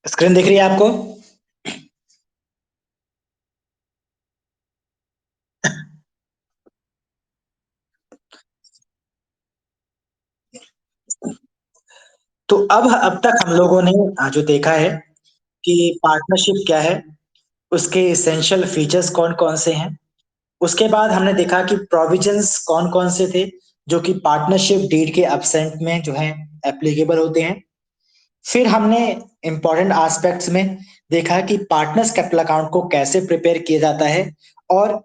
Screen दिख रही है आपको? तो अब तक हम लोगों ने जो देखा है कि पार्टनरशिप क्या है, उसके इसेंशियल फीचर्स कौन कौन से हैं। उसके बाद हमने देखा कि प्रोविजंस कौन कौन से थे जो कि पार्टनरशिप डीड के एब्सेंट में जो है एप्लीकेबल होते हैं। फिर हमने इंपॉर्टेंट एस्पेक्ट्स में देखा कि पार्टनर्स कैपिटल अकाउंट को कैसे प्रिपेयर किया जाता है और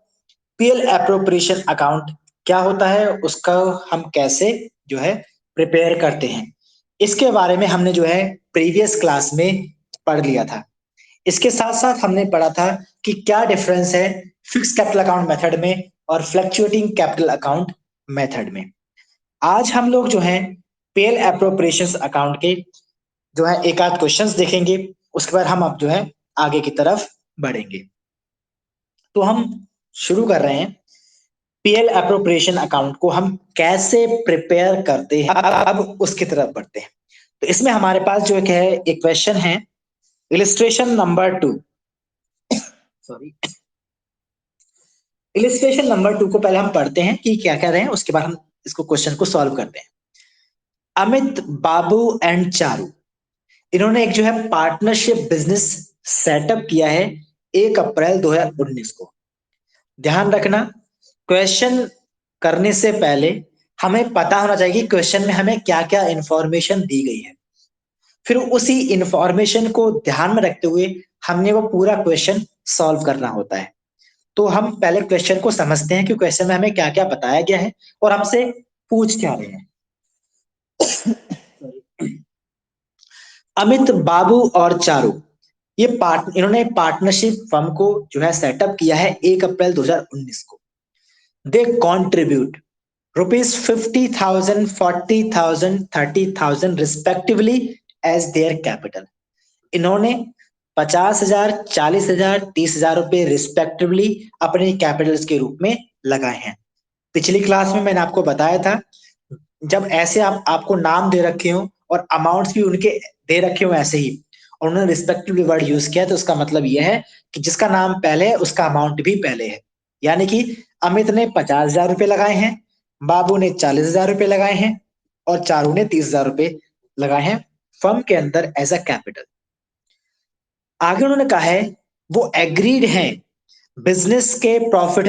पीएल एप्रोप्रिएशन अकाउंट क्या होता है, उसका हम कैसे जो है प्रिपेयर करते हैं। इसके बारे में हमने जो है प्रीवियस क्लास में पढ़ लिया था। इसके साथ साथ हमने पढ़ा था कि क्या डिफरेंस है फिक्स कैपिटल अकाउंट मेथड में और फ्लक्चुएटिंग कैपिटल अकाउंट मेथड में। आज हम लोग जो है पेल एप्रोप्रिएशंस अकाउंट के जो है एक आध क्वेश्चंस देखेंगे। उसके बाद हम अब जो है आगे की तरफ बढ़ेंगे। तो हम शुरू कर रहे हैं। पीएल अप्रोप्रिएशन अकाउंट को हम कैसे प्रिपेयर करते हैं, अब उसकी तरफ बढ़ते हैं। तो इसमें हमारे पास जो एक है एक क्वेश्चन है, illustration number 2। Sorry, illustration number 2 को पहले हम पढ़ते हैं कि क्या कह रहे हैं, उसके बाद हम इसको क्वेश्चन को सॉल्व करते हैं। अमित, बाबू एंड चारू, इन्होंने एक जो है पार्टनरशिप बिजनेस सेटअप किया है 1 अप्रैल 2019 को। ध्यान रखना, क्वेश्चन करने से पहले हमें पता होना चाहिए कि क्वेश्चन में हमें क्या क्या इंफॉर्मेशन दी गई है। फिर उसी इंफॉर्मेशन को ध्यान में रखते हुए हमने वो पूरा क्वेश्चन सॉल्व करना होता है। तो हम पहले क्वेश्चन को समझते हैं कि क्वेश्चन में हमें क्या क्या बताया गया है और हमसे पूछ क्या रहे हैं। अमित, बाबू और चारू, ये इन्होंने पार्टनरशिप फर्म को जो है सेटअप किया है 1 अप्रैल 2019 को। They contribute ₹50,000, 40,000, 30,000 respectively as their capital. इन्होंने 50,000, 40,000, 30,000 रुपए रिस्पेक्टिवली अपने कैपिटल्स के रूप में लगाए हैं। पिछली क्लास में मैंने आपको बताया था, जब ऐसे आपको नाम दे रखे हो और अमाउंट्स भी उनके दे रखे हो ऐसे ही और उन्होंने रिस्पेक्टिवली वर्ड यूज किया, तो उसका मतलब यह है कि जिसका नाम पहले है उसका अमाउंट भी पहले है। यानी कि अमित ने 50,000 रुपए लगाए हैं, बाबू ने 40,000 रुपए लगाए हैं और चारू ने 30,000 रुपए लगाए हैं फर्म के अंदर एज अ कैपिटल। आगे उन्होंने कहा है वो एग्रीड हैं बिजनेस के प्रॉफिट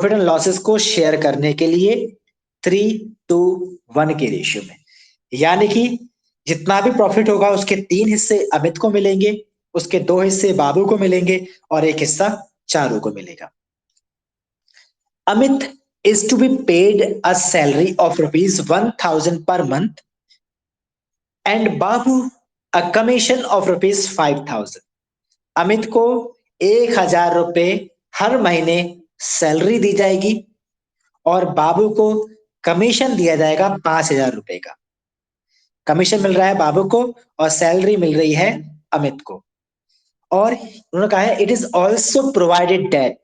एंड लॉसेस को शेयर करने के लिए 3:1 के रेशियो में। यानी कि जितना भी प्रॉफिट होगा उसके 3 हिस्से अमित को मिलेंगे, उसके 2 हिस्से बाबू को मिलेंगे और एक हिस्सा चारू को मिलेगा। Amit is to be paid a salary of ₹1,000 per month and Babu a commission of ₹5,000। Amit को 1,000 रुपए हर महीने सैलरी दी जाएगी और बाबू को कमीशन दिया जाएगा 5,000 रुपए का। कमीशन मिल रहा है बाबू को और सैलरी मिल रही है अमित को। और उन्होंने कहा है it is also provided that,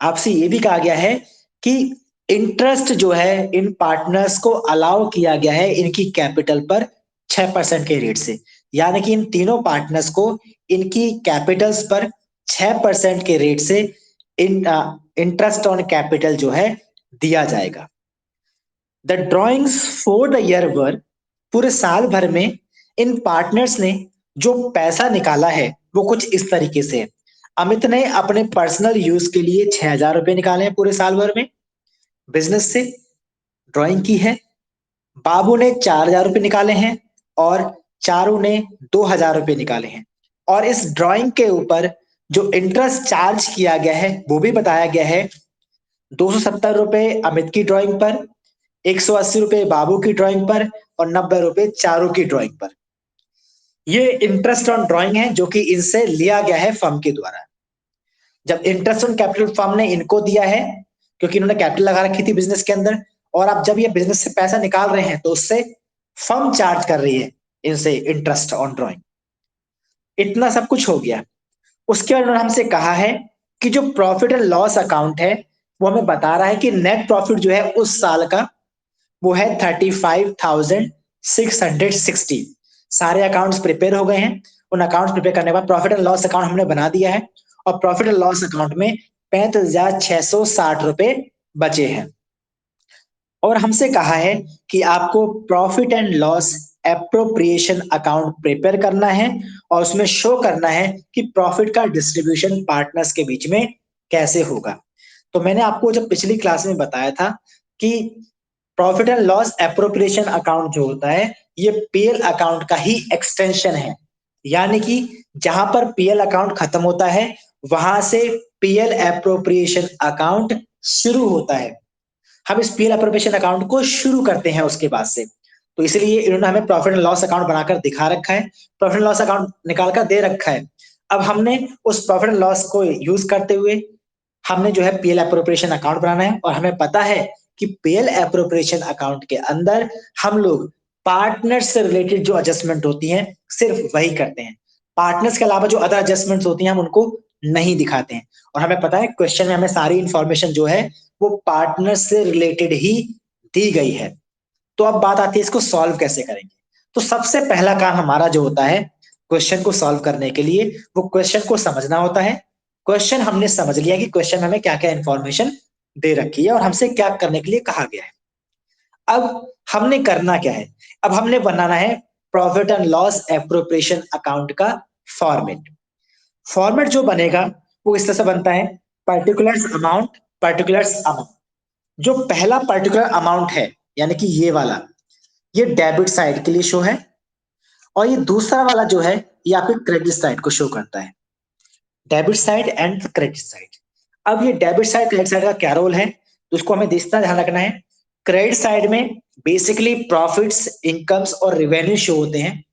आपसे ये भी कहा गया है कि इंटरेस्ट जो है इन पार्टनर्स को अलाउ किया गया है इनकी कैपिटल पर 6% के रेट से। यानी कि इन तीनों पार्टनर्स को इनकी कैपिटल्स पर 6% के रेट से इंटरेस्ट ऑन कैपिटल जो है दिया जाएगा। The drawings for the year वर, पूरे साल भर में इन पार्टनर्स ने जो पैसा निकाला है वो कुछ इस तरीके से है। अमित ने अपने पर्सनल यूज के लिए 6,000 रुपए निकाले हैं पूरे साल भर में बिजनेस से, ड्राइंग की है। बाबू ने 4,000 रुपए निकाले हैं और चारू ने 2,000 रुपए निकाले हैं। और इस ड्राइंग के ऊपर जो इंटरेस्ट चार्ज किया गया है वो भी बताया गया है। 270 रुपए अमित की ड्राइंग पर, 180 रुपए बाबू की ड्राइंग पर और 90 रुपए चारू की ड्राइंग पर। ये इंटरेस्ट ऑन ड्राइंग है जो कि इनसे लिया गया है फर्म के द्वारा। जब इंटरेस्ट ऑन कैपिटल फर्म ने इनको दिया है क्योंकि इन्होंने कैपिटल लगा रखी थी बिजनेस के अंदर, और अब जब ये बिजनेस से पैसा निकाल रहे हैं तो उससे फर्म चार्ज कर रही है इनसे इंटरेस्ट ऑन ड्राइंग। इतना सब कुछ हो गया। उसके बाद उन्होंने हमसे कहा है कि जो प्रॉफिट एंड लॉस अकाउंट है वो हमें बता रहा है कि नेट प्रॉफिट जो है उस साल का वो है 35,660। सारे अकाउंट्स प्रिपेयर हो गए हैं। उन अकाउंट्स प्रिपेयर करने के बाद प्रॉफिट एंड लॉस अकाउंट हमने बना दिया है और प्रॉफिट एंड लॉस अकाउंट में 65,660 रुपए बचे हैं और हमसे कहा है कि आपको profit and loss appropriation account prepare करना है और उसमें शो करना है कि प्रॉफिट का डिस्ट्रीब्यूशन पार्टनर्स के बीच में कैसे होगा। तो मैंने आपको जब पिछली क्लास में बताया था कि profit and loss appropriation account जो होता है ये पीएल अकाउंट का ही एक्सटेंशन है, यानी कि जहां पर पीएल अकाउंट खत्म होता है वहां से पीएल एप्रोप्रिएशन अकाउंट शुरू होता है। हम इस पीएल एप्रोप्रिएशन अकाउंट को शुरू करते हैं उसके बाद से, तो इसलिए इन्होंने हमें प्रॉफिट एंड लॉस अकाउंट बनाकर दिखा रखा है, प्रॉफिट एंड लॉस अकाउंट निकाल कर दे रखा है। अब हमने उस प्रॉफिट एंड लॉस को यूज करते हुए हमने जो है पीएल एप्रोप्रिएशन अकाउंट बनाना है और हमें पता है कि पीएल एप्रोप्रिएशन अकाउंट के अंदर हम लोग पार्टनर से रिलेटेड जो एडजस्टमेंट होती हैं सिर्फ वही करते हैं। पार्टनर्स के अलावा जो अदर एडजस्टमेंट्स होती हैं हम उनको नहीं दिखाते हैं और हमें पता है क्वेश्चन में हमें सारी इंफॉर्मेशन जो है वो पार्टनर से रिलेटेड ही दी गई है। तो अब बात आती है इसको सॉल्व कैसे करेंगे। तो सबसे पहला काम हमारा जो होता है क्वेश्चन को सॉल्व करने के लिए वो क्वेश्चन को समझना होता है। क्वेश्चन हमने समझ लिया कि क्वेश्चन में हमें क्या क्या इंफॉर्मेशन दे रखी है और हमसे क्या करने के लिए कहा गया है। अब हमने करना क्या है, अब हमने बनाना है profit and loss appropriation account का फॉर्मेट। फॉर्मेट जो बनेगा वो इस तरह से बनता है पर्टिकुलर्स अमाउंट। जो पहला पर्टिकुलर अमाउंट है यानी कि ये वाला, ये डेबिट साइड के लिए शो है और ये दूसरा वाला जो है ये आपके क्रेडिट साइड को शो करता है, debit side and credit side. अब ये डेबिट साइड क्रेडिट साइड का क्या रोल है तो उसको हमें इतना ध्यान रखना है। क्रेडिट साइड में बेसिकली प्रॉफिट्स, इनकम्स और रेवेन्यू शो होते हैं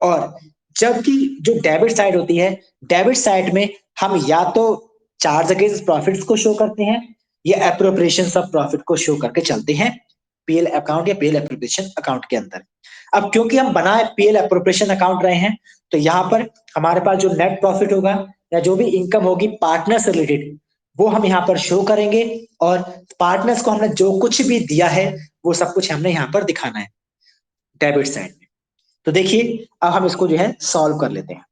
और जबकि जो डेबिट साइड होती है, डेबिट साइड में हम या तो चार्ज अगेंस्ट प्रॉफिट्स को शो करते हैं या एप्रोप्रिएशन ऑफ प्रॉफिट को शो करके चलते हैं पीएल अकाउंट या पीएल एप्रोप्रिएशन अकाउंट के अंदर। अब क्योंकि हम बनाए पीएल एप्रोप्रिएशन अकाउंट रहे हैं तो यहाँ पर हमारे पास जो नेट प्रॉफिट होगा या जो भी इनकम होगी पार्टनर से रिलेटेड वो हम यहाँ पर शो करेंगे और पार्टनर्स को हमने जो कुछ भी दिया है वो सब कुछ हमने यहाँ पर दिखाना है डेबिट साइड में। तो देखिए अब हम इसको जो है सॉल्व कर लेते हैं।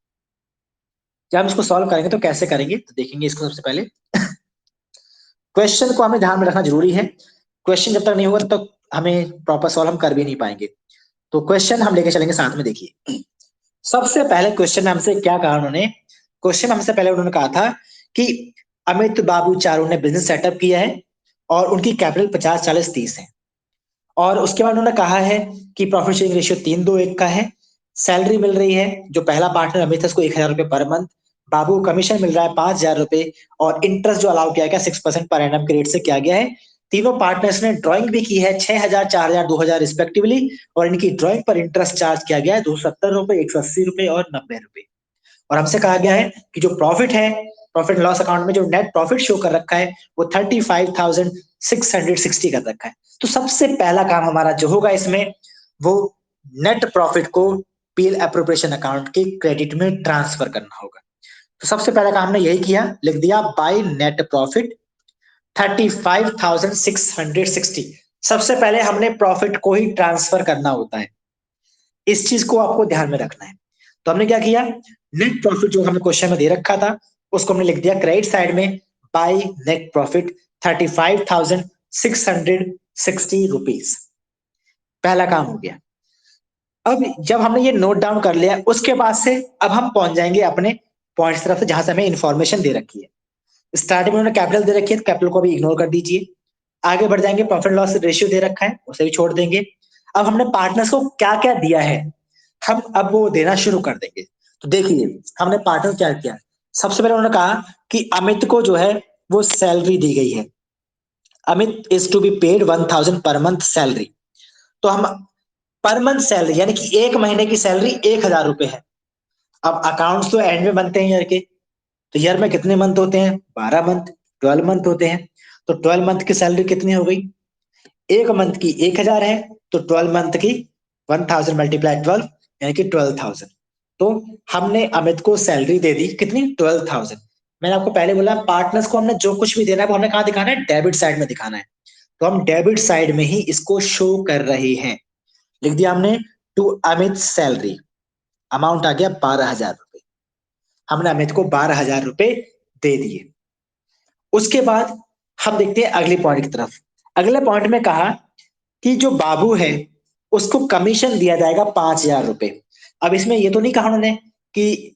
जब हम इसको सॉल्व करेंगे तो कैसे करेंगे तो देखेंगे इसको। सबसे पहले क्वेश्चन को हमें ध्यान में रखना जरूरी है, क्वेश्चन जब तक नहीं होगा तब तक हमें प्रॉपर सॉल्व हम कर भी नहीं पाएंगे। तो क्वेश्चन हम लेके चलेंगे साथ में। देखिए सबसे पहले क्वेश्चन में हमसे क्या कहा उन्होंने, क्वेश्चन में हमसे पहले उन्होंने कहा था कि अमित बाबू चारू ने बिजनेस सेटअप किया है और उनकी कैपिटल 50-40-30 है और उसके बाद उन्होंने कहा है कि प्रॉफिट शेयरिंग रेशियो 3-2-1 का है। सैलरी मिल रही है, जो पहला पार्टनर अमित है उसको 1,000 रुपए पर मंथ, बाबू को कमीशन मिल रहा है 5,000 रुपए और इंटरेस्ट जो अलाउ किया गया 6% पर एनम के रेट से किया गया है। तीनों पार्टनर्स ने ड्राइंग भी की है 6,000, 4,000, 2,000 रिस्पेक्टिवली और इनकी ड्राइंग पर इंटरेस्ट चार्ज किया गया है 270 रुपए, 180 रुपए और 90 रुपए। और हमसे कहा गया है कि जो प्रॉफिट है, प्रॉफिट लॉस अकाउंट में जो नेट प्रॉफिट शो कर रखा है वो 35,660 कर रखा है। तो सबसे पहला काम हमारा जो होगा इसमें वो नेट प्रॉफिट को पीएल एप्रोप्रिएशन अकाउंट के क्रेडिट में ट्रांसफर करना होगा। तो सबसे पहला काम हमने यही किया, लिख दिया बाय नेट प्रॉफिट 35,660। सबसे पहले हमने प्रॉफिट को ही ट्रांसफर करना होता है, इस चीज को आपको ध्यान में रखना है। तो हमने क्या किया, नेट प्रॉफिट जो हमें क्वेश्चन में दे रखा था उसको हमने लिख दिया क्रेडिट साइड में बाय नेट प्रॉफिट 35,660 रुपीज। पहला काम हो गया। अब जब हमने ये नोट डाउन कर लिया उसके बाद से अब हम पहुंच जाएंगे अपने पॉइंट्स तरफ से जहां से हमें इंफॉर्मेशन दे रखी है। स्टार्टिंग में उन्होंने कैपिटल दे रखी है तो कैपिटल को भी इग्नोर कर दीजिए। आगे बढ़ जाएंगे, प्रॉफिट लॉस रेशियो दे रखा है उसे भी छोड़ देंगे। अब हमने पार्टनर्स को क्या क्या दिया है हम अब वो देना शुरू कर देंगे। तो देखिए हमने पार्टनर क्या किया, सबसे पहले उन्होंने कहा कि अमित को जो है वो सैलरी दी गई है, Amit is to be paid 1,000 per month salary. तो हम पर मंथ सैलरी यानी कि एक महीने की सैलरी 1,000 रुपए है। अब अकाउंट्स तो एंड में बनते हैं ईयर के, तो ईयर में कितने मंथ होते हैं, 12 मंथ, 12 मंथ होते हैं। तो 12 मंथ की सैलरी कितनी हो गई, एक मंथ की 1,000 है तो 12 मंथ की 1,000 मल्टीप्लाई 12 यानी कि 12,000। तो हमने अमित को सैलरी दे दी कितनी, 12,000। मैंने आपको पहले बोला पार्टनर्स को हमने जो कुछ भी देना है वो हमने कहा दिखाना है, डेबिट साइड में दिखाना है। तो हम डेबिट साइड में ही इसको शो कर रहे हैं। लिख दिया हमने टू अमित सैलरी। अमाउंट आ गया 12,000 रुपए। हमने अमित को 12,000 रुपए दे दिए। उसके बाद हम देखते हैं अगले पॉइंट की तरफ। अगले पॉइंट में कहा कि जो बाबू है उसको कमीशन दिया जाएगा 5,000 रुपए। अब इसमें ये तो नहीं कहा उन्होंने कि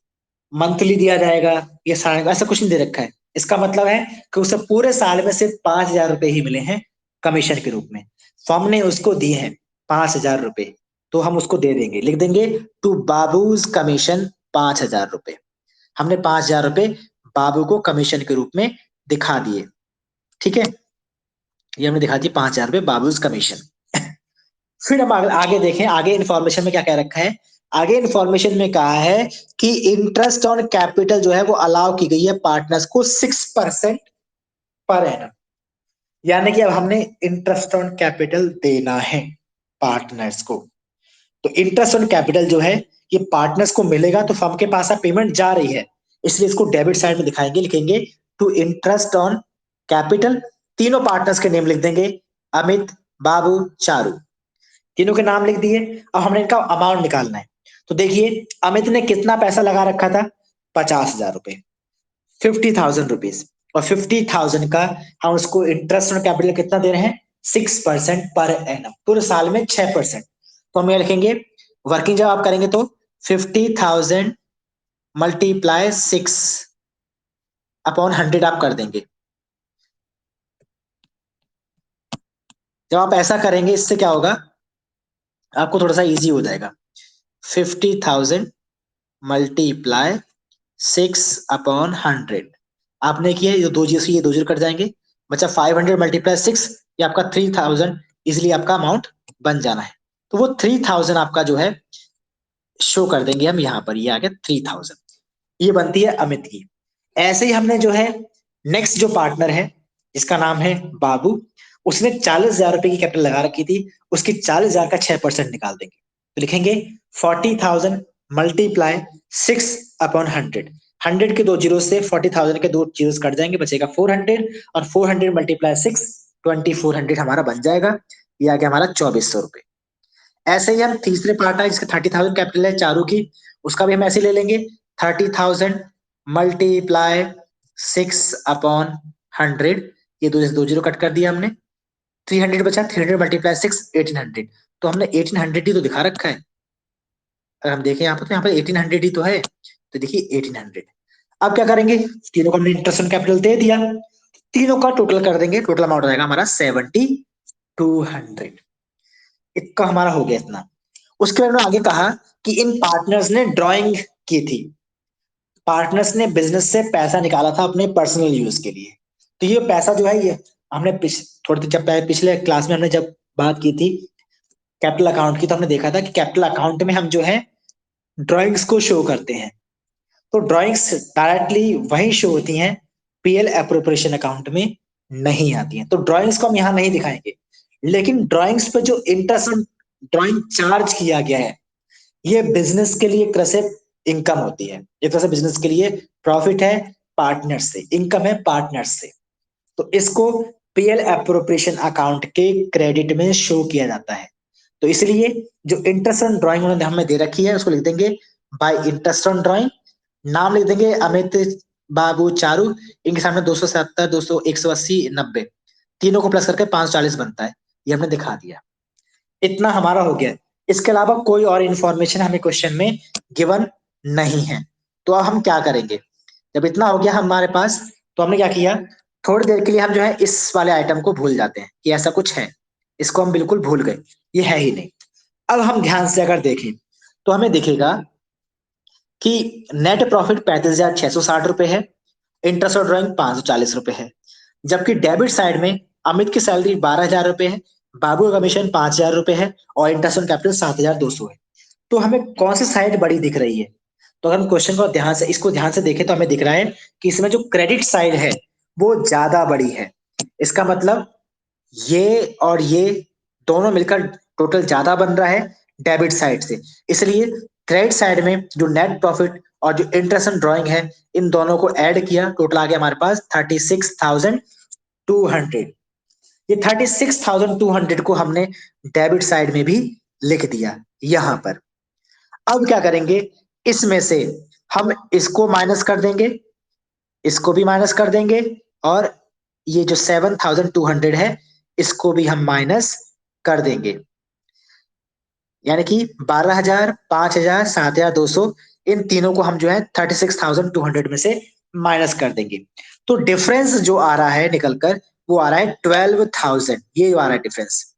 मंथली दिया जाएगा या साल, ऐसा कुछ नहीं दे रखा है। इसका मतलब है कि उसे पूरे साल में सिर्फ 5,000 रुपए ही मिले हैं कमीशन के रूप में। तो हमने उसको दिए हैं 5,000 रुपए, तो हम उसको दे देंगे, लिख देंगे टू बाबूज कमीशन 5,000 रुपए। हमने 5,000 रुपए बाबू को कमीशन के रूप में दिखा दिए। ठीक है, ये हमने दिखा दी 5,000 रुपए बाबूज कमीशन। फिर हम आगे देखें, आगे इन्फॉर्मेशन में क्या क्या रखा है। आगे इन्फॉर्मेशन में कहा है कि इंटरेस्ट ऑन कैपिटल जो है वो अलाउ की गई है पार्टनर्स को 6% पर एनम। यानी कि अब हमने इंटरेस्ट ऑन कैपिटल देना है पार्टनर्स को। तो इंटरेस्ट ऑन कैपिटल जो है ये पार्टनर्स को मिलेगा, तो फर्म के पास अब पेमेंट जा रही है, इसलिए इसको डेबिट साइड में दिखाएंगे, लिखेंगे टू इंटरेस्ट ऑन कैपिटल। तीनों पार्टनर्स के नेम लिख देंगे, अमित, बाबू, चारू, तीनों के नाम लिख दिए। अब हमने इनका अमाउंट निकालना है। तो देखिए अमित ने कितना पैसा लगा रखा था, 50,000 रुपए, 50,000 रुपीज। और 50,000 का हम उसको इंटरेस्ट ऑन कैपिटल कितना दे रहे हैं, 6% पर एनम, पूरे साल में 6%। तो हम ये लिखेंगे, वर्किंग जब आप करेंगे तो 50,000 मल्टीप्लाई 6/100 आप कर देंगे। जब आप ऐसा करेंगे इससे क्या होगा, आपको थोड़ा सा इजी हो जाएगा। 50,000 मल्टीप्लाई 6/100 आपने किया, ये दो जीरो से ये दो जीरो कट जाएंगे, बच्चा 500 मल्टीप्लाई 6, ये आपका 3,000 इजिली आपका अमाउंट बन जाना है। तो वो 3,000 आपका जो है शो कर देंगे हम यहाँ पर, ये आ गया 3,000। ये बनती है अमित की। ऐसे ही हमने जो है नेक्स्ट जो पार्टनर है जिसका नाम है बाबू, उसने 40,000 रुपए की कैपिटल लगा रखी थी, उसकी 40,000 का 6% निकाल देंगे। तो लिखेंगे 40,000 मल्टीप्लाई 6/100। 100 के दो जीरो से 40,000 के दो जीरो कट जाएंगे, बचेगा 400, और 400 मल्टीप्लाई 6, 2,400 हमारा बन जाएगा। ये आ गया हमारा 2,400 रुपए। ऐसे ही हम तीसरे पार्ट है जिसका 30,000 कैपिटल है चारू की, उसका भी हम ऐसे ले लेंगे, 30,000 मल्टीप्लाई 6/100। ये दो दो जीरो कट कर दिया हमने, 300 बचा, 300 मल्टीप्लाई 6, 1,800। तो हमने 1,800 ही तो दिखा रखा है, अगर हम देखें यहाँ पर तो यहाँ पर 1,800 ही तो है। तो देखिए 1,800। अब क्या करेंगे, तीनों को हमने इंटरेस्ट ऑन कैपिटल दे दिया, तीनों का टोटल कर देंगे, टोटल अमाउंट हो जाएगा हमारा 7,200। इतना हमारा हो गया इतना। उसके बाद उन्होंने आगे कहा कि इन पार्टनर्स ने ड्राइंग की थी, पार्टनर्स ने बिजनेस से पैसा निकाला था अपने पर्सनल यूज के लिए। तो ये पैसा जो है ये हमने थोड़ी जब पिछले क्लास में हमने जब बात की थी कैपिटल अकाउंट की, तो हमने देखा था कि कैपिटल अकाउंट में हम जो है ड्राइंग्स को शो करते हैं। तो ड्राइंग्स डायरेक्टली वही शो होती हैं, पीएल एप्रोप्रिएशन अकाउंट में नहीं आती हैं। तो ड्राइंग्स को हम यहाँ नहीं दिखाएंगे, लेकिन ड्राइंग्स पे जो इंटरेस्ट ड्राइंग चार्ज किया गया है, ये बिजनेस के लिए एक तरह से इनकम होती है, एक तरह से बिजनेस के लिए प्रॉफिट है पार्टनर से, इनकम है पार्टनर से। तो इसको पीएल एप्रोप्रिएशन अकाउंट के क्रेडिट में शो किया जाता है। तो इसलिए जो इंटरेस्ट ऑन ड्राइंग उन्होंने हमें दे रखी है उसको लिख देंगे बाय इंटरेस्ट ऑन ड्राइंग, नाम लिख देंगे अमित, बाबू, चारू, इनके सामने 270, 200, 180, 90, तीनों को प्लस करके 540 बनता है। ये हमने दिखा दिया, इतना हमारा हो गया। इसके अलावा कोई और इंफॉर्मेशन हमें क्वेश्चन में गिवन नहीं है। तो अब हम क्या करेंगे, जब इतना हो गया हमारे पास, तो हमने क्या किया, थोड़ी देर के लिए हम जो है इस वाले आइटम को भूल जाते हैं कि ऐसा कुछ है, इसको हम बिल्कुल भूल गए, ये है ही नहीं। अब हम ध्यान से अगर देखें तो हमें दिखेगा कि नेट प्रॉफिट 35,660 रुपए है, इंटरेस्ट और ड्राइंग 540 रुपए है। जबकि डेबिट साइड में अमित की सैलरी 12,000 रुपए है, बाबू का कमीशन 5,000 रुपए है, और इंटरेस्ट ऑन कैपिटल 7,200 है। तो हमें कौन सी साइड बड़ी दिख रही है, तो अगर हम क्वेश्चन को ध्यान से इसको ध्यान से देखें तो हमें दिख रहा है कि इसमें जो क्रेडिट साइड है वो ज्यादा बड़ी है। इसका मतलब ये और ये दोनों मिलकर टोटल ज्यादा बन रहा है डेबिट साइड से, इसलिए क्रेडिट साइड में जो नेट प्रॉफिट और जो इंटरेस्ट ऑन ड्राइंग है इन दोनों को ऐड किया, टोटल आ गया हमारे पास 36,200। ये 36,200 को हमने डेबिट साइड में भी लिख दिया यहां पर। अब क्या करेंगे, इसमें से हम इसको माइनस कर देंगे, इसको भी माइनस कर देंगे, और ये जो 7,200 है इसको भी हम माइनस कर देंगे। यानी कि 12,000, 5,000, 7,200, इन तीनों को हम जो है 36,200 में से माइनस कर देंगे। तो डिफरेंस जो आ रहा है निकलकर वो आ रहा है 12,000। ये आ रहा है डिफरेंस,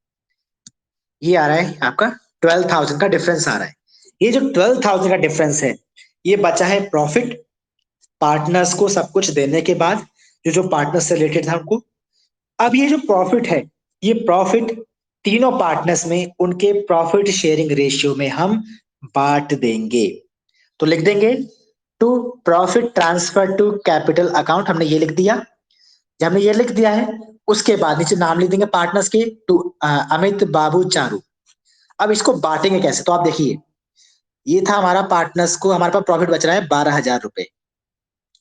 ये आ रहा है आपका 12,000 का डिफरेंस आ रहा है। ये जो 12,000 का डिफरेंस है ये बचा है प्रॉफिट, पार्टनर्स को सब कुछ देने के बाद, जो जो पार्टनर से रिलेटेड था उनको। अब ये जो प्रॉफिट है, ये प्रॉफिट तीनों पार्टनर्स में उनके प्रॉफिट शेयरिंग रेशियो में हम बांट देंगे। तो लिख देंगे to profit transfer to capital account, हमने ये लिख दिया। जब हमने ये लिख दिया है उसके बाद नीचे नाम लिख देंगे पार्टनर्स के, टू अमित, बाबू, चारू। अब इसको बांटेंगे कैसे, तो आप देखिए, ये था हमारा पार्टनर्स को, हमारे पास प्रॉफिट बच रहा है 12,000 रुपए,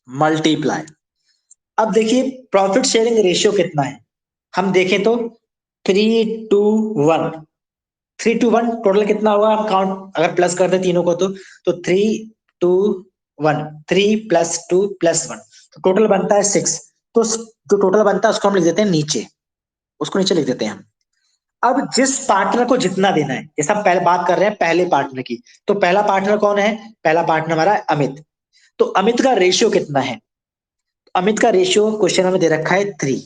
मल्टीप्लाई। अब देखिए प्रॉफिट शेयरिंग रेशियो कितना है, हम देखें तो 3:1, 3:1 टोटल कितना होगा, हम काउंट अगर प्लस करते तीनों को तो 3:2:1, 3+2+1, तो टोटल बनता है 6। तो जो टोटल बनता है उसको हम लिख देते हैं नीचे, उसको नीचे लिख देते हैं हम। अब जिस पार्टनर को जितना देना है, जैसा हम पहले बात कर रहे हैं पहले पार्टनर की, तो पहला पार्टनर कौन है, पहला पार्टनर हमारा अमित। तो अमित का रेशियो कितना है, अमित का रेशियो क्वेश्चन में दे रखा है 3।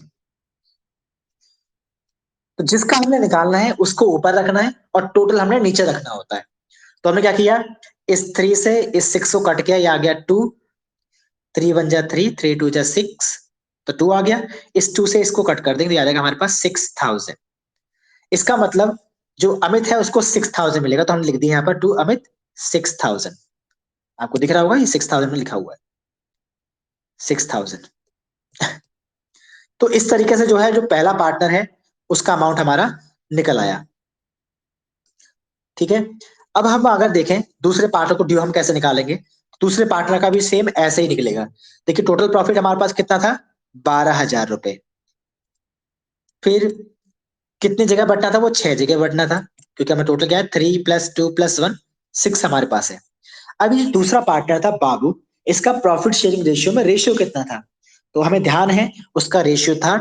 तो जिसका हमने निकालना है उसको ऊपर रखना है और टोटल हमने नीचे रखना होता है। तो हमने क्या किया, इस 3 से इस 6 को कट किया, ये आ गया 2, 3 1 जा 3, 3 2 जा 6, तो 2 आ गया। इस 2 से इसको कट कर देंगे, आ जाएगा हमारे पास 6,000। इसका मतलब जो अमित है उसको 6,000 मिलेगा, तो हमने लिख दिया यहाँ पर टू अमित 6,000। आपको दिख रहा होगा ये 6,000 में लिखा हुआ है 6,000। तो इस तरीके से जो है जो पहला पार्टनर है उसका अमाउंट हमारा निकल आया। ठीक है, अब हम अगर देखें दूसरे पार्टनर को ड्यू हम कैसे निकालेंगे, दूसरे पार्टनर का भी सेम ऐसे ही निकलेगा। देखिए टोटल प्रॉफिट हमारे पास कितना था, 12,000 रुपए। फिर कितनी जगह बंटना था, वो 6 जगह बंटना था, क्योंकि हमें टोटल क्या है 3+2+1, 6 हमारे पास है। अब ये दूसरा पार्टनर था बाबू, इसका प्रॉफिट शेयरिंग रेशियो में रेशियो कितना था, तो हमें ध्यान है उसका रेशियो था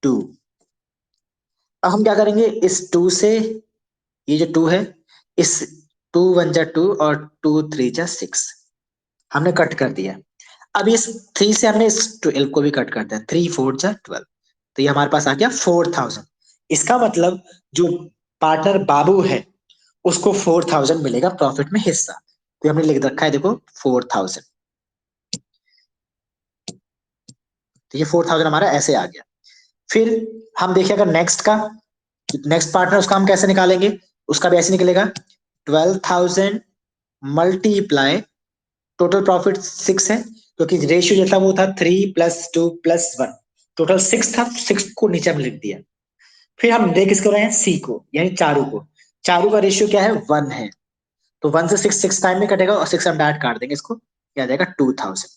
2। अब हम क्या करेंगे, इस 2 से ये जो 2 है, इस 2 1 जा 2 और 2 3 जा 6 हमने कट कर दिया। अब इस 3 से हमने इस 12 को भी कट कर दिया, 3 4 जा 12, तो ये हमारे पास आ गया 4,000। इसका मतलब जो पार्टनर बाबू है उसको 4,000 मिलेगा प्रॉफिट में हिस्सा, तो हमने लिख रखा है देखो 4,000। तो ये 4,000 हमारा ऐसे आ गया। फिर हम देखें अगर नेक्स्ट का, नेक्स्ट पार्टनर उसका हम कैसे निकालेंगे, उसका भी ऐसे निकलेगा 12,000 मल्टीप्लाई, टोटल प्रॉफिट 6 है, क्योंकि रेशियो जो था वो था 3+2+1, टोटल 6 था, 6 को नीचे हम लिख दिया। फिर हम देख किसको रहे हैं, सी को, यानी चारू को। चारू का रेशियो क्या है, 1 है, तो 1 से 6 टाइम में कटेगा और 6 हम डायरेक्ट काट देंगे, इसको क्या आ जाएगा 2,000।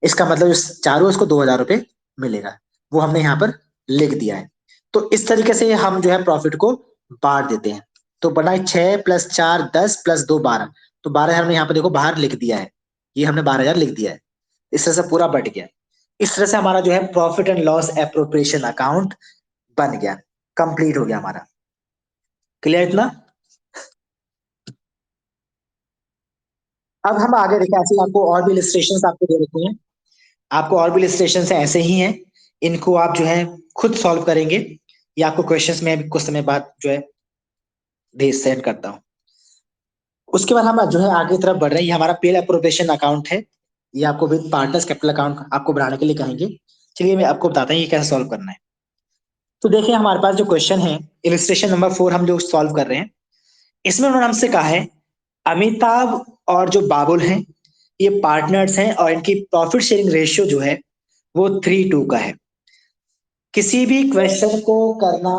इसका मतलब जो चारू है उसको 2,000 रुपए मिलेगा, वो हमने यहाँ पर लिख दिया है। तो इस तरीके से हम जो है प्रॉफिट को बांट देते हैं। तो बना 6+4 10 +2 12, तो 12 हमने यहाँ पर देखो बाहर लिख दिया है, ये हमने 12,000 लिख दिया है। इस तरह से पूरा बट गया। इस तरह से हमारा जो है profit and loss appropriation account बन गया, कंप्लीट हो गया हमारा। क्लियर इतना। अब हम आगे देखें, ऐसे आपको और भी इलिस्ट्रेशंस आपको दे रखे हैं, आपको और भी इलिस्ट्रेशंस ऐसे ही हैं, इनको आप जो है खुद सॉल्व करेंगे, या आपको क्वेश्चंस में कुछ समय बाद जो है भेज सेंड करता हूँ। उसके बाद हम जो है आगे की तरफ बढ़ रहे हैं, ये हमारा पेड अप्रोप्रिएशन अकाउंट है, ये आपको विद पार्टनर्स कैपिटल अकाउंट आपको बनाने के लिए कहेंगे। चलिए मैं आपको बताता हूँ ये कैसे सॉल्व करना है। तो देखिए हमारे पास जो क्वेश्चन है, इलिस्ट्रेशन नंबर 4 हम जो सॉल्व कर रहे हैं, इसमें उन्होंने हमसे कहा है अमिताभ और जो बाबुल हैं ये पार्टनर्स हैं और इनकी प्रॉफिट शेयरिंग रेशियो जो है वो 3:2 का है। किसी भी क्वेश्चन को करना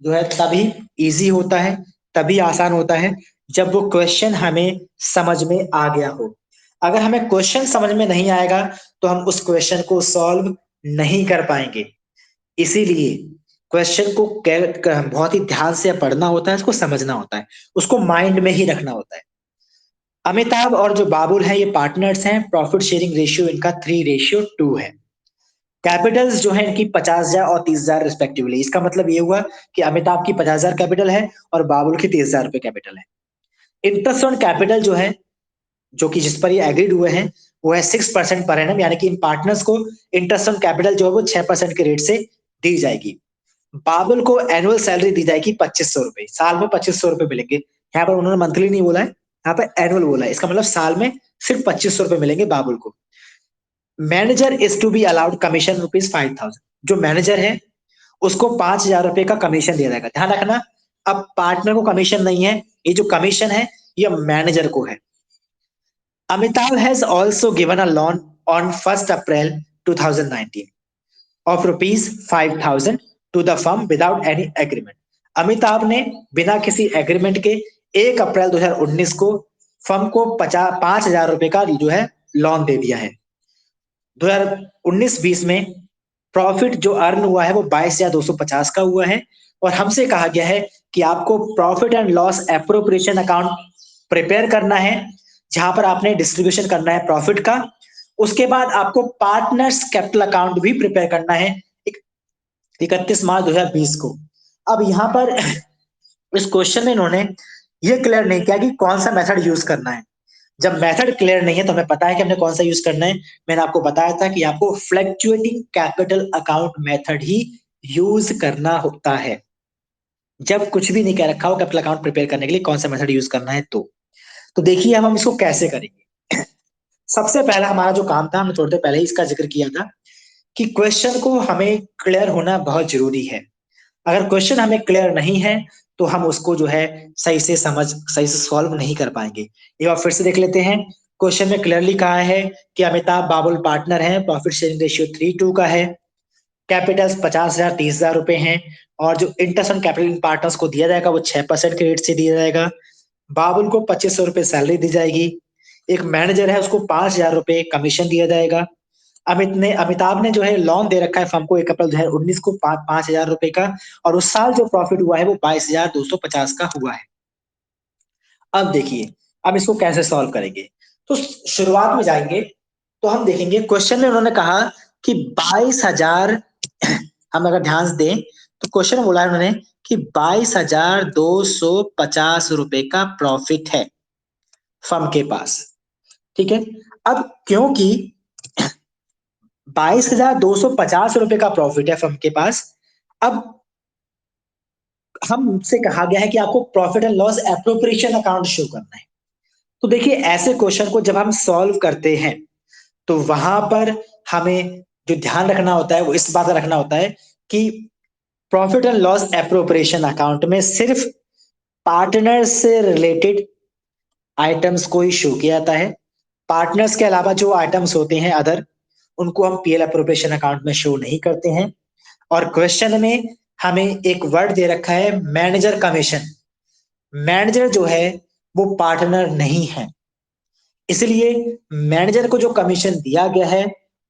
जो है तभी इजी होता है, तभी आसान होता है जब वो क्वेश्चन हमें समझ में आ गया हो। अगर हमें क्वेश्चन समझ में नहीं आएगा तो हम उस क्वेश्चन को सॉल्व नहीं कर पाएंगे। इसीलिए क्वेश्चन को बहुत ही ध्यान से पढ़ना होता है, उसको समझना होता है, उसको माइंड में ही रखना होता है। अमिताभ और जो बाबुल हैं ये पार्टनर्स हैं, प्रॉफिट शेयरिंग रेशियो इनका 3:2 है। कैपिटल्स जो है इनकी 50,000 और 30,000 रिस्पेक्टिवली। इसका मतलब ये हुआ कि अमिताभ की 50,000 कैपिटल है और बाबुल की 30,000 रुपए कैपिटल है। इंटरेस्ट ऑन कैपिटल जो है, जो कि जिस पर ये एग्रीड हुए हैं, वो है 6% पर एनम, यानी कि इन पार्टनर्स को इंटरेस्ट ऑन कैपिटल जो है वो 6% के रेट से दी जाएगी। बाबुल को एनुअल सैलरी दी जाएगी 2500 रुपए, साल में 2500 रुपए मिलेंगे। यहाँ पर उन्होंने मंथली नहीं बोला है, यहाँ पर एनुअल बोला है। इसका मतलब साल में सिर्फ 2500 रुपए मिलेंगे बाबुल को। Manager is to be allowed commission ₹5,000। जो मैनेजर है उसको 5,000 रुपए का कमीशन दिया जाएगा। ध्यान रखना, अब पार्टनर को कमीशन नहीं है, ये जो कमीशन है ये मैनेजर को है। Amitabh has also given a loan on 1 अप्रैल 2019 of rupees 5,000 to the firm without any agreement। Amitabh ने बिना किसी एग्रीमेंट के 1 अप्रैल 2019 को फर्म को 5,000 रुपए का जो है लोन दे दिया है। 2019-20 में प्रॉफिट जो अर्न हुआ है वो 22,250 का हुआ है और हमसे कहा गया है कि आपको profit and loss appropriation account prepare करना है, जहां पर आपने डिस्ट्रीब्यूशन करना है प्रॉफिट का। उसके बाद आपको पार्टनर्स कैपिटल अकाउंट भी प्रिपेयर करना है 31 मार्च 2020 को। अब यहाँ पर इस क्वेश्चन में इन्होंने ये क्लियर नहीं किया कि कौन सा मेथड यूज करना है। जब मेथड क्लियर नहीं है तो हमें पता है कि हमने कौन सा यूज करना है। मैंने आपको बताया था कि आपको फ्लक्चुएटिंग कैपिटल अकाउंट मेथड ही यूज करना होता है। जब कुछ भी नहीं कह रखा हो कैपिटल अकाउंट प्रिपेयर करने के लिए कौन सा मेथड यूज करना है, तो देखिए हम इसको कैसे करेंगे। सबसे पहला हमारा जो काम था, हमने थोड़ी देर पहले ही इसका जिक्र किया था कि क्वेश्चन को हमें क्लियर होना बहुत जरूरी है। अगर क्वेश्चन हमें क्लियर नहीं है तो हम उसको जो है सही से सॉल्व नहीं कर पाएंगे। एक बार फिर से देख लेते हैं। क्वेश्चन में क्लियरली कहा है कि अमिताभ बाबुल पार्टनर हैं, प्रॉफिट शेयरिंग रेशियो 3:2 का है, कैपिटल्स 50,000 30,000 रुपए हैं और जो interest on capital in partners को दिया जाएगा वो 6% के रेट से दिया जाएगा। बाबुल को 2500 रुपए सैलरी दी जाएगी। एक मैनेजर है उसको 5,000 रुपए कमीशन दिया जाएगा। अमिताभ ने जो है लोन दे रखा है फर्म को 1 अप्रैल 2019 को 5,000 रुपए का और उस साल जो प्रॉफिट हुआ है वो 22,250 का हुआ है। अब देखिए, अब इसको कैसे सॉल्व करेंगे। तो शुरुआत में जाएंगे तो हम देखेंगे क्वेश्चन में उन्होंने कहा कि 22,000, हम अगर ध्यान से दें तो क्वेश्चन में बोला है उन्होंने कि 22,250 रुपए का प्रॉफिट है फर्म के पास। ठीक है, अब क्योंकि 22,250 रुपए का प्रॉफिट है फर्म के पास, अब हमसे कहा गया है कि आपको profit and loss appropriation account show करना है। तो देखिए ऐसे क्वेश्चन को जब हम सॉल्व करते हैं तो वहां पर हमें जो ध्यान रखना होता है वो इस बात का रखना होता है कि profit and loss appropriation account में सिर्फ पार्टनर से रिलेटेड आइटम्स को ही शो किया जाता है। पार्टनर्स के अलावा जो आइटम्स होते हैं अदर, उनको हम पीएल एप्रोप्रिएशन अकाउंट में शो नहीं करते हैं। और क्वेश्चन में हमें एक वर्ड दे रखा है मैनेजर कमीशन। मैनेजर जो है वो पार्टनर नहीं है, इसलिए मैनेजर को जो कमीशन दिया गया है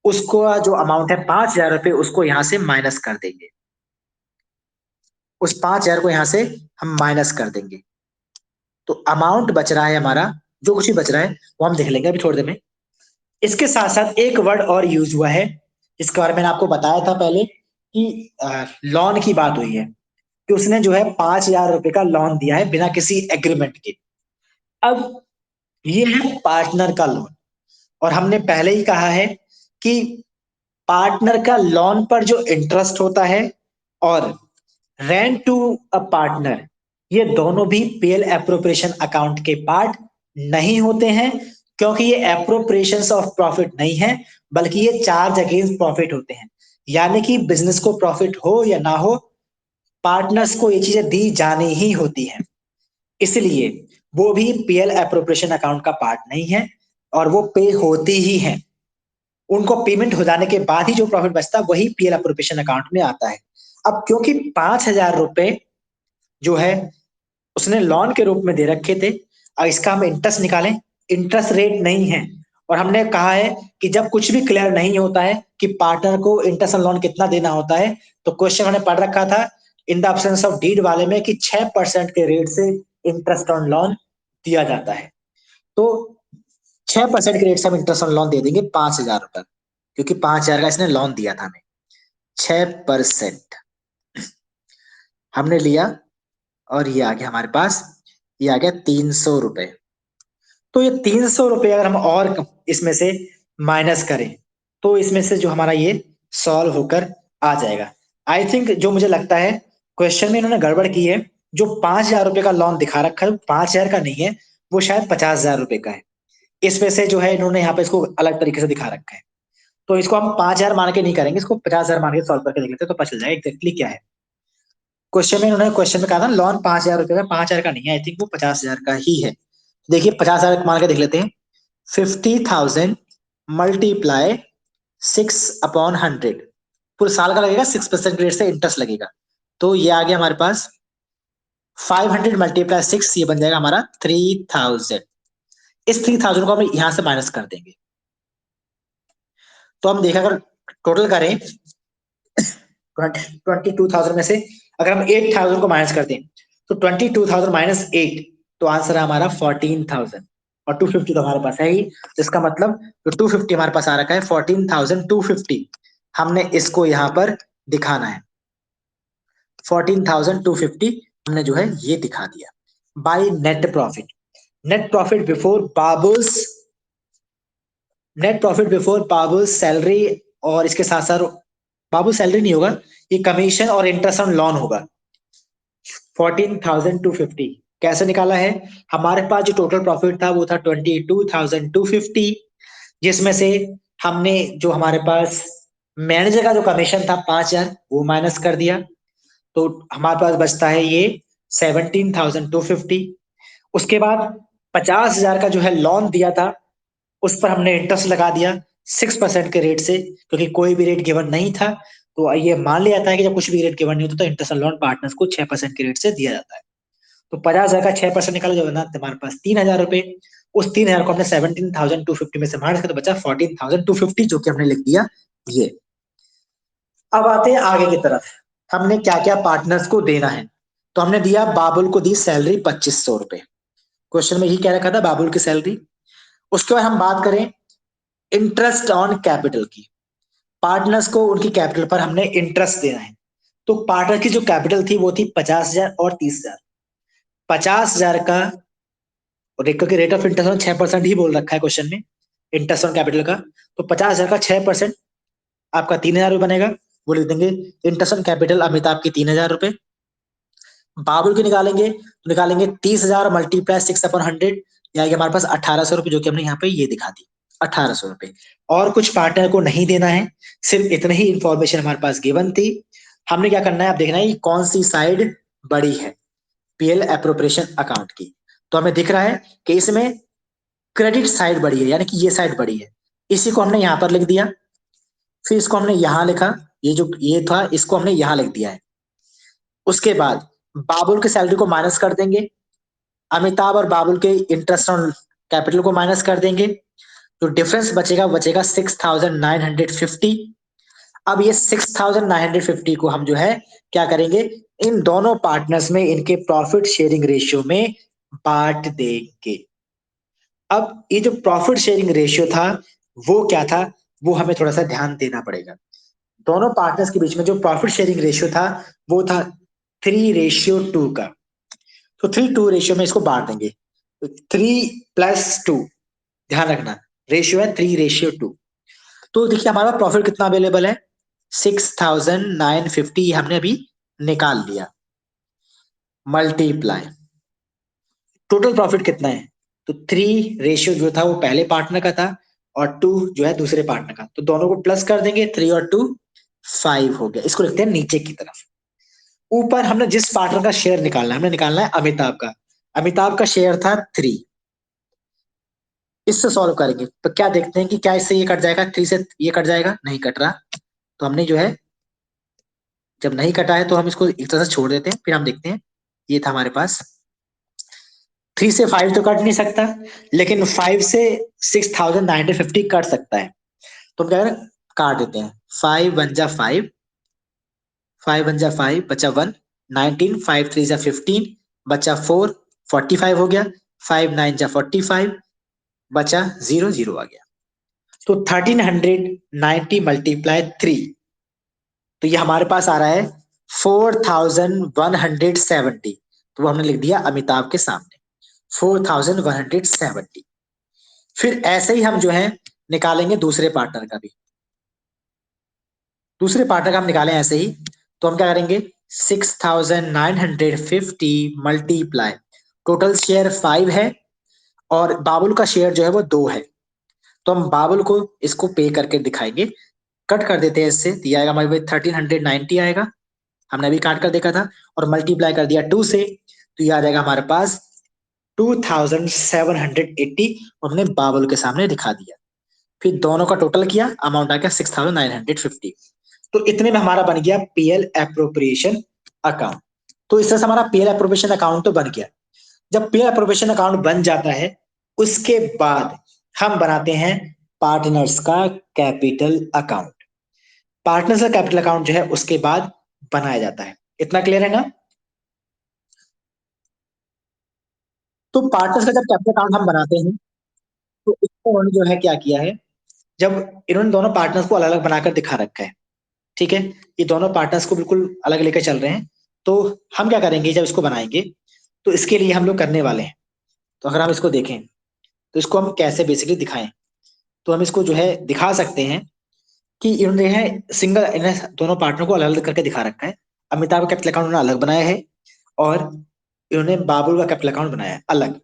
उसको जो अमाउंट है 5,000 रुपए उसको यहां से माइनस कर देंगे। उस 5,000 को यहां से हम माइनस कर देंगे तो अमाउंट बच रहा है हमारा, जो कुछ भी बच रहा है वो हम देख लेंगे अभी थोड़ी देर में। इसके साथ साथ एक वर्ड और यूज हुआ है जिसके बारे में मैंने आपको बताया था पहले कि लोन की बात हुई है कि उसने जो है 5,000 रुपए का लोन दिया है बिना किसी एग्रीमेंट के। अब ये है पार्टनर का लोन और हमने पहले ही कहा है कि पार्टनर का लोन पर जो इंटरेस्ट होता है और रेंट टू अ पार्टनर, ये दोनों भी पीएल एप्रोप्रिएशन अकाउंट के पार्ट नहीं होते हैं, क्योंकि ये एप्रोप्रिएशन ऑफ प्रॉफिट नहीं है बल्कि ये चार्ज अगेंस्ट प्रॉफिट होते हैं। यानी कि बिजनेस को प्रॉफिट हो या ना हो, पार्टनर्स को ये चीजें दी जानी ही होती है, इसलिए वो भी पीएल एप्रोप्रिएशन अकाउंट का पार्ट नहीं है और वो पे होती ही है। उनको पेमेंट हो जाने के बाद ही जो प्रॉफिट बचता है वही पीएल एप्रोप्रिएशन अकाउंट में आता है। अब क्योंकि 5,000 रुपए जो है उसने लोन के रूप में दे रखे थे, और इसका हम इंटरेस्ट निकालें, इंटरेस्ट रेट नहीं है। और हमने कहा है कि जब कुछ भी क्लियर नहीं होता है कि पार्टनर को इंटरेस्ट ऑन लोन कितना देना होता है, तो क्वेश्चन हमने पढ़ रखा था in the absence of deed वाले में कि 6% के रेट से इंटरेस्ट ऑन लोन दिया जाता है। तो 6% के रेट से हम इंटरेस्ट ऑन लोन दे देंगे 5,000 रुपए, क्योंकि 5,000 का इसने लोन दिया था हमें। 6% हमने लिया और ये आ गया हमारे पास, ये आ गया 300 रुपए। तो ये 300 रुपए अगर हम और इसमें से माइनस करें तो इसमें से जो हमारा ये सॉल्व होकर आ जाएगा। आई थिंक जो मुझे लगता है क्वेश्चन में इन्होंने गड़बड़ की है। जो 5,000 रुपए का लोन दिखा रखा है 5,000 का नहीं है, वो शायद 50,000 रुपए का है। इसमें से जो है इन्होंने यहाँ पे इसको अलग तरीके से दिखा रखा है। तो इसको हम 5,000 मान के नहीं करेंगे, इसको 50,000 मान के सॉल्व करके देख लेते हैं तो पता चल जाएगा एग्जैक्टली क्या है। क्वेश्चन में कहा था लोन 5,000 रुपए का, 5,000 का नहीं है, आई थिंक वो 50,000 का ही है। देखिए 50,000 मान के देख लेते हैं। 50,000 मल्टीप्लाई 6/100, पूरे साल का लगेगा, 6% रेट से इंटरेस्ट लगेगा। तो ये आ गया हमारे पास 500 मल्टीप्लाई 6, ये बन जाएगा हमारा 3,000। इस 3,000 को हम यहां से माइनस कर देंगे। तो हम देखा, अगर टोटल करें 22,000 में से अगर हम 8,000 को माइनस कर दें तो 22,000 माइनस 8, तो आंसर है हमारा 14,000। और 250 तो हमारे पास है ही, जिसका मतलब जो 250 हमारे पास आ रखा है 14,250, हमने इसको यहां पर दिखाना है। 14,250 हमने जो है ये दिखा दिया by net profit. Net profit before Babul's salary, और इसके साथ साथ बाबू सैलरी नहीं होगा, ये कमीशन और इंटरेस्ट ऑन लोन होगा। 14,250 कैसे निकाला है? हमारे पास जो टोटल प्रॉफिट था वो था 22,250, जिसमें से हमने जो हमारे पास मैनेजर का जो कमीशन था 5,000 वो माइनस कर दिया, तो हमारे पास बचता है ये 17,250। उसके बाद 50,000 का जो है लोन दिया था उस पर हमने इंटरेस्ट लगा दिया 6% के रेट से, क्योंकि कोई भी रेट गिवन नहीं था। तो ये मान लिया जाता है कि जब कुछ भी रेट गिवन नहीं होता तो इंटरेस्ट लोन पार्टनर्स को 6% के रेट से दिया जाता है। तो 50,000 का 6% निकाला जो है ना तुम्हारे पास 3,000 रुपए। उस 3,000 को हमने 17,250 में से माइनस किया तो बचा 14,250, जो कि हमने लिख दिया ये। अब आते हैं आगे की तरफ, हमने क्या क्या पार्टनर्स को देना है। तो हमने दिया, बाबुल को दी सैलरी 2,500 रुपए, क्वेश्चन में यही कह रखा था बाबुल की सैलरी। उसके बाद हम बात करें इंटरेस्ट ऑन कैपिटल की, पार्टनर्स को उनकी कैपिटल पर हमने इंटरेस्ट देना है। तो पार्टनर की जो कैपिटल थी वो थी 50,000 और 30,000। 50,000 का क्योंकि रेट ऑफ इंटरेस्ट ऑन 6% ही बोल रखा है क्वेश्चन में इंटरेस्ट ऑन कैपिटल का, तो 50,000 का 6% आपका 3,000 रुपये बनेगा, वो लिख देंगे। इंटरेस्ट ऑन कैपिटल अमिताभ की 3,000 रुपए। बाबुल की निकालेंगे तो निकालेंगे 30,000 मल्टीप्लाई 6/100, यानी कि हमारे पास 1,800 रुपए, जो कि हमने यहाँ पे ये दिखा दी 1,800 रुपए। और कुछ पार्टनर को नहीं देना है, सिर्फ इतने ही इंफॉर्मेशन हमारे पास गिवन थी। हमने क्या करना है, आप देखना है कौन सी साइड बड़ी है पीएल एप्रोप्रिएशन अकाउंट की। तो हमें दिख रहा है कि इसमें क्रेडिट साइड बड़ी है, यानी कि ये साइड बड़ी है, इसी को हमने यहां पर लिख दिया। फिर इसको हमने यहां लिखा, ये जो ये था इसको हमने यहां लिख दिया है। उसके बाद बाबुल की सैलरी को माइनस कर देंगे, अमिताभ और बाबुल के इंटरेस्ट ऑन कैपिटल को माइनस कर देंगे, तो डिफरेंस बचेगा 6,950। अब ये 6,950 को हम जो है क्या करेंगे, इन दोनों पार्टनर्स में इनके प्रॉफिट शेयरिंग रेशियो में बांट देंगे। अब ये जो प्रॉफिट शेयरिंग रेशियो था वो क्या था, वो हमें थोड़ा सा ध्यान देना पड़ेगा। दोनों पार्टनर्स के बीच में जो प्रॉफिट शेयरिंग रेशियो था वो था 3:2 का। तो 3:2 रेशियो में इसको बांट देंगे, तो 3+2, ध्यान रखना रेशियो है 3:2। तो देखिए हमारा प्रॉफिट कितना अवेलेबल है, 6,950 हमने अभी निकाल लिया, मल्टीप्लाई टोटल प्रॉफिट कितना है, तो 3 रेशियो जो था वो पहले पार्टनर का था और 2 जो है दूसरे पार्टनर का, तो दोनों को प्लस कर देंगे, 3 और 2 5 हो गया। इसको लिखते हैं नीचे की तरफ। ऊपर हमने जिस पार्टनर का शेयर निकालना है, हमने निकालना है अमिताभ का। अमिताभ का शेयर था 3, इससे सॉल्व करेंगे तो क्या देखते हैं कि क्या इससे ये कट जाएगा, 3 से ये कट जाएगा, नहीं कट रहा। तो हमने जो है जब नहीं कटा है तो हम इसको एक तरह से छोड़ देते हैं, फिर हम देखते हैं। ये था हमारे पास 3 से 5 तो कट नहीं सकता, लेकिन 5 से 6,950 कट सकता है। तो हम क्या करें, काट देते हैं। 5 1 जा 5, 5 1 जा 5, बचा 1, 19, 5 3 जा 15, बचा 4, 45 हो गया। 5 9 जा 45, बचा 0 0 आ गया। तो 1390 मल्टीप्लाई 3, तो ये हमारे पास आ रहा है 4170। तो वो हमने लिख दिया अमिताभ के सामने 4170। फिर ऐसे ही हम जो है निकालेंगे दूसरे पार्टनर का भी। दूसरे पार्टनर का हम निकालें ऐसे ही, तो हम क्या करेंगे 6950 मल्टीप्लाई, टोटल शेयर 5 है और बाबुल का शेयर जो है वो 2 है। तो हम बाबुल को इसको पे करके दिखाएंगे। कट कर देते हैं इससे, तो ये आएगा हमारे 1390 आएगा, हमने अभी काट कर देखा था, और मल्टीप्लाई कर दिया 2 से, तो ये आ जाएगा हमारे पास 2780, हमने बाबुल के सामने दिखा दिया। फिर दोनों का टोटल किया, अमाउंट आ गया 6950। तो इतने में हमारा बन गया पीएल एप्रोप्रिएशन अकाउंट। तो इस तरह से हमारा पीएल एप्रोप्रिएशन अकाउंट तो बन गया। जब पीएल एप्रोप्रिएशन अकाउंट बन जाता है, उसके बाद हम बनाते हैं पार्टनर्स का कैपिटल अकाउंट। पार्टनर्स का कैपिटल अकाउंट जो है उसके बाद बनाया जाता है। इतना क्लियर है ना? तो पार्टनर्स का जब कैपिटल अकाउंट हम बनाते हैं, तो इसको उन्होंने जो है क्या किया है, जब इन्होंने दोनों पार्टनर्स को अलग अलग बनाकर दिखा रखा है, ठीक है, ये दोनों पार्टनर्स को बिल्कुल अलग लेकर चल रहे हैं। तो हम क्या करेंगे जब इसको बनाएंगे, तो इसके लिए हम लोग करने वाले हैं, तो अगर हम इसको देखें तो इसको हम कैसे बेसिकली दिखाएं, तो हम इसको जो है दिखा सकते हैं कि इन्होंने है सिंगल, इन्हें दोनों पार्टनर को अलग अलग करके दिखा रखा है। अमिताभ का कैपिटल अकाउंट उन्होंने अलग बनाया है और इन्होंने बाबुल का कैपिटल अकाउंट बनाया है अलग।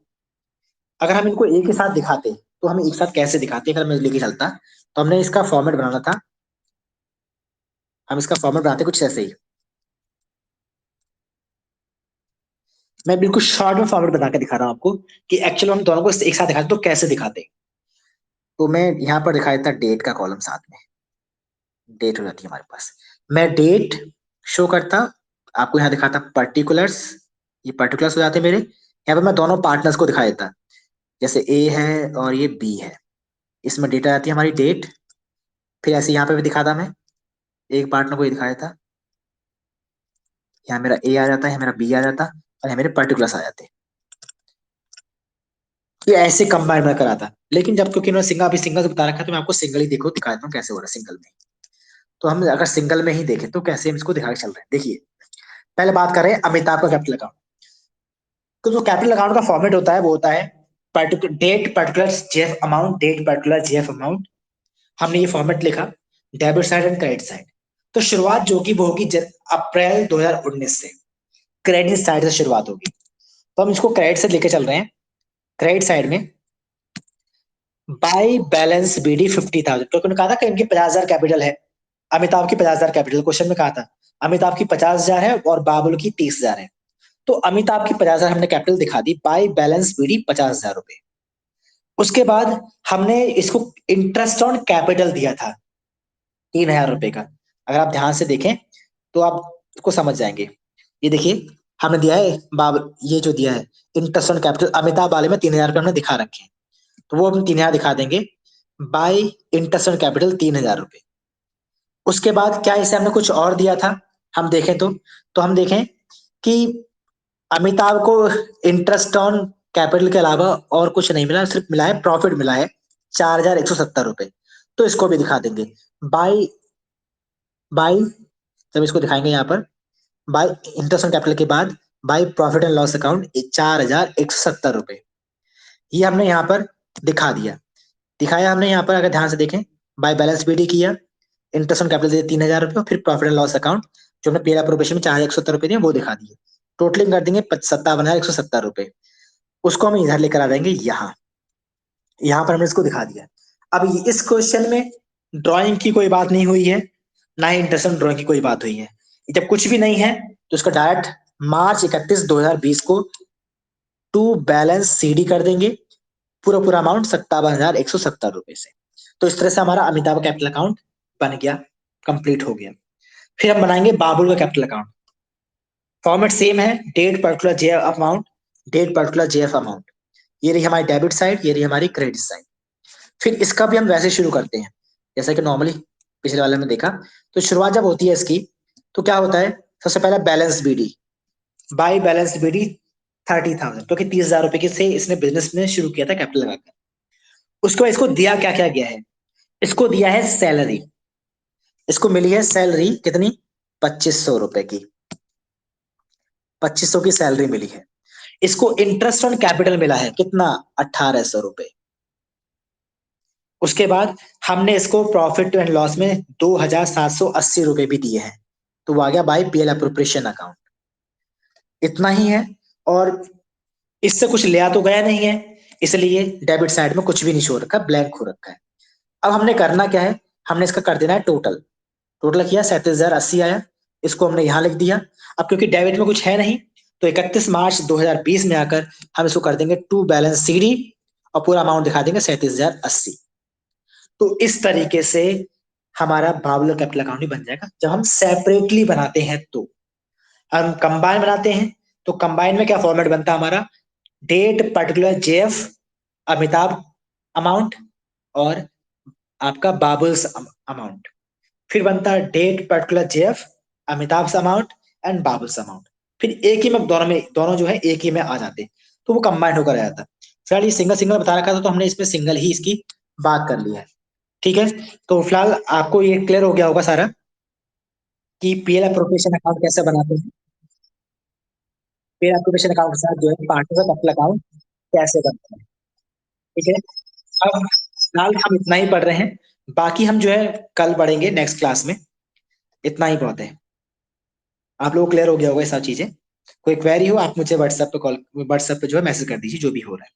अगर हम इनको एक ही साथ दिखाते तो हम एक साथ कैसे दिखाते, अगर मैं लेके चलता, तो हमने इसका फॉर्मेट बनाना था। हम इसका फॉर्मेट बनाते कुछ ऐसे ही, मैं बिल्कुल शॉर्ट में फॉर्मेट बना के दिखा रहा हूँ आपको कि एक्चुअली हम दोनों को एक साथ दिखाते तो कैसे दिखाते। तो मैं यहाँ पर दिखा देता डेट का कॉलम साथ में, डेट हो जाती है हमारे पास, मैं डेट शो करता, आपको यहाँ दिखाता पर्टिकुलर्स, ये पर्टिकुलर्स हो जाते मेरे। यहाँ पर मैं दोनों पार्टनर्स को दिखा देता, जैसे ए है और ये बी है, इसमें डेट आ जाती है हमारी डेट। फिर ऐसे यहाँ पे भी दिखाता मैं, एक पार्टनर को ये दिखा देता, यहाँ मेरा ए आ जाता है, यहाँ मेरा बी आ जाता, और यहाँ मेरे पर्टिकुलर्स आ जाते। ये ऐसे कंबाइन में कराता, लेकिन जब क्योंकि इन्होंने सिंगल, अभी सिंगल से बता रखा है, तो मैं आपको सिंगल ही देखो दिखा देता हूँ कैसे हो रहा है सिंगल में। तो हम अगर सिंगल में ही देखें तो कैसे हम इसको दिखा के चल रहे हैं, देखिए पहले बात कर रहे हैं अमिताभ का कैपिटल अकाउंट। तो जो कैपिटल अकाउंट का फॉर्मेट होता है वो होता है particular date particular JF amount, date particular JF amount. हमने ये फॉर्मेट लिखा, debit side and credit side. तो शुरुआत जो की वो होगी अप्रैल 2019 से, क्रेडिट साइड से शुरुआत होगी। तो हम इसको क्रेडिट से लेके चल रहे हैं। क्रेडिट साइड में बाय बैलेंस बीडी 50,000, क्योंकि उन्होंने कहा था कि इनकी 50,000 कैपिटल है, अमिताभ की 50,000 कैपिटल, क्वेश्चन में कहा था अमिताभ की 50,000 है और बाबुल की 30,000 है। तो अमिताभ की 50,000 हमने कैपिटल दिखा दी, बाय बैलेंस बीडी 50,000 रुपए। उसके बाद हमने इसको इंटरेस्ट ऑन कैपिटल दिया था 3,000 रुपए का। अगर आप ध्यान से देखें तो आप इसको समझ जाएंगे। ये देखिए हमने दिया है बाब, ये जो दिया है इंटरेस्ट ऑन कैपिटल अमिताभ वाले में 3,000 रुपए हमने दिखा रखे हैं, तो वो हम 3,000 दिखा देंगे, बाय इंटरेस्ट ऑन कैपिटल 3,000 रुपए। उसके बाद क्या इसे हमने कुछ और दिया था, हम देखें तो हम देखें कि अमिताभ को इंटरेस्ट ऑन कैपिटल के अलावा और कुछ नहीं मिला, सिर्फ मिला है प्रॉफिट मिला है 4,170 रुपए। तो इसको भी दिखा देंगे बाय, बाय जब इसको दिखाएंगे यहाँ पर बाय इंटरेस्ट ऑन कैपिटल के बाद by profit and loss account 4,170 रुपए, ये हमने यहाँ पर दिखा दिया, दिखाया हमने यहाँ पर। अगर ध्यान से देखें बाय बैलेंस बीडी किया, इंटरेस्ट ऑन कैपिटल दिए 3,000 रुपए, फिर प्रॉफिट एंड लॉस अकाउंट जो हमने पीएल एप्रोप्रिएशन में 4,170 रुपए दिए वो दिखा दिए, टोटलिंग कर देंगे 57,170 रुपए। उसको हम इधर लेकर आ जाएंगे, यहाँ पर हमने इसको दिखा दिया। अब इस क्वेश्चन में ड्राइंग की कोई बात नहीं हुई है, ना ही इंटरेस्ट ऑन ड्राइंग की कोई बात हुई है। जब कुछ भी नहीं है तो इसको डायरेक्ट मार्च 31 2020 को टू बैलेंस सीडी कर देंगे, पूरा पूरा अमाउंट 57,170 रुपए से। तो इस तरह से हमारा अमिताभ कैपिटल अकाउंट बन गया, कंप्लीट हो गया। फिर हम बनाएंगे बाबुल का कैपिटल अकाउंट। फॉर्मेट सेम है, date particular JF amount, date particular JF amount. ये रही हमारी डेबिट साइड, ये रही हमारी क्रेडिट साइड। फिर इसका भी हम वैसे शुरू करते हैं जैसा कि नॉर्मली पिछले वाले में देखा। तो शुरुआत जब होती है इसकी तो क्या होता है, सबसे पहला balance BD, by balance BD 30,000, क्योंकि 30,000 रुपए के से इसने बिजनेस में शुरू किया था कैपिटल लगाकर। उसके बाद इसको दिया क्या क्या गया है, इसको दिया है सैलरी, इसको मिली है सैलरी कितनी, 2500 रुपए की, 2500 की सैलरी मिली है। इसको इंटरेस्ट ऑन कैपिटल मिला है कितना, 1800 रुपए। उसके बाद हमने इसको प्रॉफिट एंड लॉस में 2780 रुपए भी दिए हैं, तो वो आ गया बाय पीएल अप्रोप्रिएशन अकाउंट। इतना ही है, और इससे कुछ लिया तो गया नहीं है, इसलिए डेबिट साइड में कुछ भी नहीं शो रखा, ब्लैंक हो रखा है। अब हमने करना क्या है, हमने इसका कर देना है टोटल। टोटल किया 37,080 आया, इसको हमने यहां लिख दिया। अब क्योंकि डेबिट में कुछ है नहीं, तो 31 मार्च 2020 में आकर हम इसको कर देंगे टू बैलेंस सीडी, और पूरा अमाउंट दिखा देंगे 37,080। तो इस तरीके से हमारा बावलर कैपिटल अकाउंट ही बन जाएगा। जब हम सेपरेटली बनाते हैं तो, हम कंबाइन बनाते हैं तो कंबाइन में क्या फॉर्मेट बनता है हमारा, date particular JF Amitabh amount, और आपका बाबुल्स अमाउंट। फिर बनता है date particular JF Amitabh amount and Babul's amount. फिर एक ही में दोनों जो है एक ही में आ जाते, तो वो कंबाइंड होकर आ जाता। फिलहाल ये सिंगल सिंगल बता रखा था, तो हमने इसमें सिंगल ही इसकी बात कर ली है। ठीक है, तो फिलहाल आपको ये क्लियर हो गया होगा सारा कि पीएल एप्रोप्रिएशन अकाउंट कैसे बनाते हैं, पीएल एप्रोप्रिएशन अकाउंट के साथ जो है पार्टनर का कैपिटल अकाउंट कैसे बनता है। ठीक है, अब फिलहाल हम इतना ही पढ़ रहे हैं, बाकी हम जो है कल पढ़ेंगे नेक्स्ट क्लास में। इतना ही बहुत है, आप लोगों को क्लियर हो गया होगा ये सब चीजें। कोई क्वेरी हो आप मुझे व्हाट्सएप पे कॉल, व्हाट्सएप पे जो है मैसेज कर दीजिए, जो भी हो रहा है।